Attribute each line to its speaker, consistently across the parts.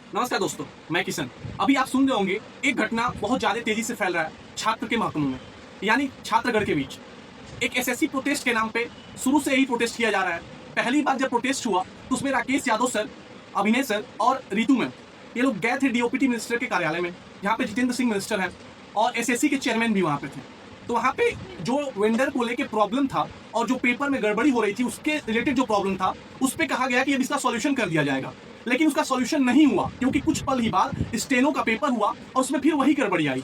Speaker 1: नमस्कार दोस्तों, मैं किशन। अभी आप सुन रहे होंगे एक घटना बहुत ज्यादा तेजी से फैल रहा है छात्र के महकमों में, यानी छात्रगण के बीच। एक एसएससी प्रोटेस्ट के नाम पे शुरू से यही प्रोटेस्ट किया जा रहा है। पहली बार जब प्रोटेस्ट हुआ तो उसमें राकेश यादव सर, अभिनय सर और रितु मैम, ये लोग गए थे डीओपीटी मिनिस्टर के कार्यालय में, जहाँ पे जितेंद्र सिंह मिनिस्टर हैं और एसएससी के चेयरमैन भी वहाँ पे थे। तो वहाँ पे जो वेंडर को लेके प्रॉब्लम था और जो पेपर में गड़बड़ी हो रही थी उसके रिलेटेड जो प्रॉब्लम था, उस पर कहा गया कि अब इसका सॉल्यूशन कर दिया जाएगा। लेकिन उसका सॉल्यूशन नहीं हुआ, क्योंकि कुछ पल ही बाद स्टेनो का पेपर हुआ और उसमें फिर वही गड़बड़ी आई।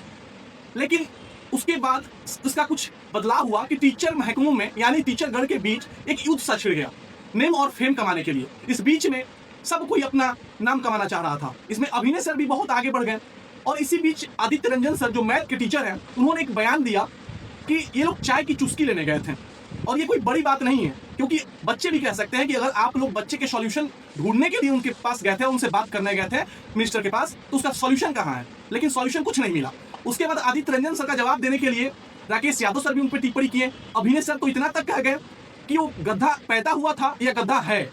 Speaker 1: लेकिन उसके बाद इसका कुछ बदलाव हुआ कि टीचर महकमों में यानी टीचर गण के बीच एक युद्ध सा छिड़ गया, नेम और फेम कमाने के लिए। इस बीच में सब कोई अपना नाम कमाना चाह रहा था। इसमें अभिनय सर भी बहुत आगे बढ़ गए और इसी बीच आदित्य रंजन सर जो मैथ के टीचर हैं, उन्होंने एक बयान दिया कि ये लोग चाय की चुस्की लेने गए थे। और ये कोई बड़ी बात नहीं है, क्योंकि बच्चे भी कह सकते हैं कि अगर आप लोग बच्चे के सॉल्यूशन ढूंढने के लिए उनके पास गए थे, उनसे बात करने गए थे मिनिस्टर के पास, तो उसका सॉल्यूशन कहाँ है? लेकिन सॉल्यूशन कुछ नहीं मिला। उसके बाद आदित्य रंजन सर का जवाब देने के लिए राकेश यादव सर भी उन पर टिप्पणी किए। अभिनय सर तो इतना तक कह गए कि वो गधा पैदा हुआ था या गधा है।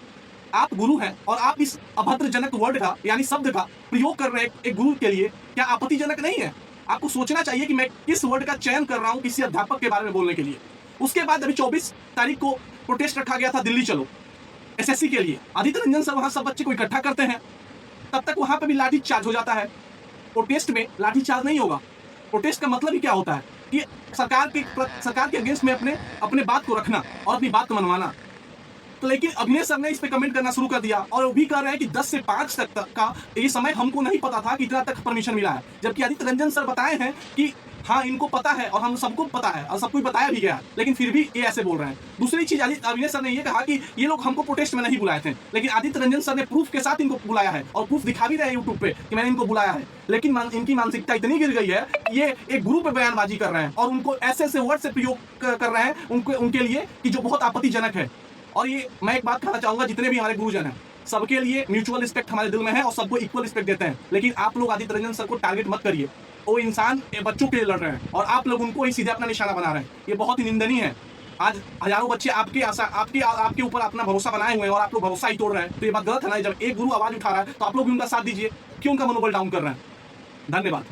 Speaker 1: आप गुरु हैं और आप इस अभद्रजनक वर्ड का यानी शब्द का प्रयोग कर रहे हैं एक गुरु के लिए, क्या आपत्तिजनक नहीं है? आपको सोचना चाहिए कि मैं किस वर्ड का चयन कर रहा हूं किसी अध्यापक के बारे में बोलने के लिए। उसके बाद अभी 24 तारीख को प्रोटेस्ट रखा गया था दिल्ली चलो एसएससी के लिए। आदित्य रंजन सर वहां सब बच्चे को इकट्ठा करते हैं, तब तक वहां पे भी लाठी चार्ज हो जाता है। प्रोटेस्ट में लाठी चार्ज नहीं होगा। प्रोटेस्ट का मतलब ही क्या होता है कि सरकार के अगेंस्ट में अपने बात को रखना और अपनी बात को मनवाना। तो लेकिन अभिनय सर ने इस पे कमेंट करना शुरू कर दिया और वो भी कह रहे हैं कि 10 से 5 तक का ये समय हमको नहीं पता था कि इतना तक परमिशन मिला है। जबकि आदित्य रंजन सर बताए हैं कि हाँ इनको पता है और हम सबको पता है और सबको बताया भी गया है, लेकिन फिर भी ये ऐसे बोल रहे हैं। दूसरी चीज, अभिनय सर ने ये कहा कि ये लोग हमको प्रोटेस्ट में नहीं बुलाए थे, लेकिन आदित्य रंजन सर ने प्रूफ के साथ इनको बुलाया है और प्रूफ दिखा भी रहे हैं यूट्यूब पे कि मैंने इनको बुलाया है। लेकिन इनकी मानसिकता इतनी गिर गई है, ये एक गुरु पे बयानबाजी कर रहे हैं और उनको ऐसे ऐसे वर्ड से प्रयोग कर रहे हैं उनके लिए कि जो बहुत आपत्तिजनक है। और ये मैं एक बात कहना चाहूंगा, जितने भी हमारे गुरुजन हैं सबके लिए म्यूचुअल रिस्पेक्ट हमारे दिल में है और सबको इक्वल रिस्पेक्ट देते हैं। लेकिन आप लोग आदित्य रंजन सर को टारगेट मत करिए। वो इंसान बच्चों के लिए लड़ रहे हैं और आप लोग उनको ही सीधे अपना निशाना बना रहे हैं। ये बहुत ही निंदनीय है। आज हजारों बच्चे आपके ऊपर अपना भरोसा बनाए हुए हैं और आप लोग भरोसा ही तोड़ रहे हैं। तो ये बात गलत है ना। जब एक गुरु आवाज उठा रहा है तो आप लोग भी उनका साथ दीजिए। क्यों उनका मनोबल डाउन कर रहे हैं? धन्यवाद।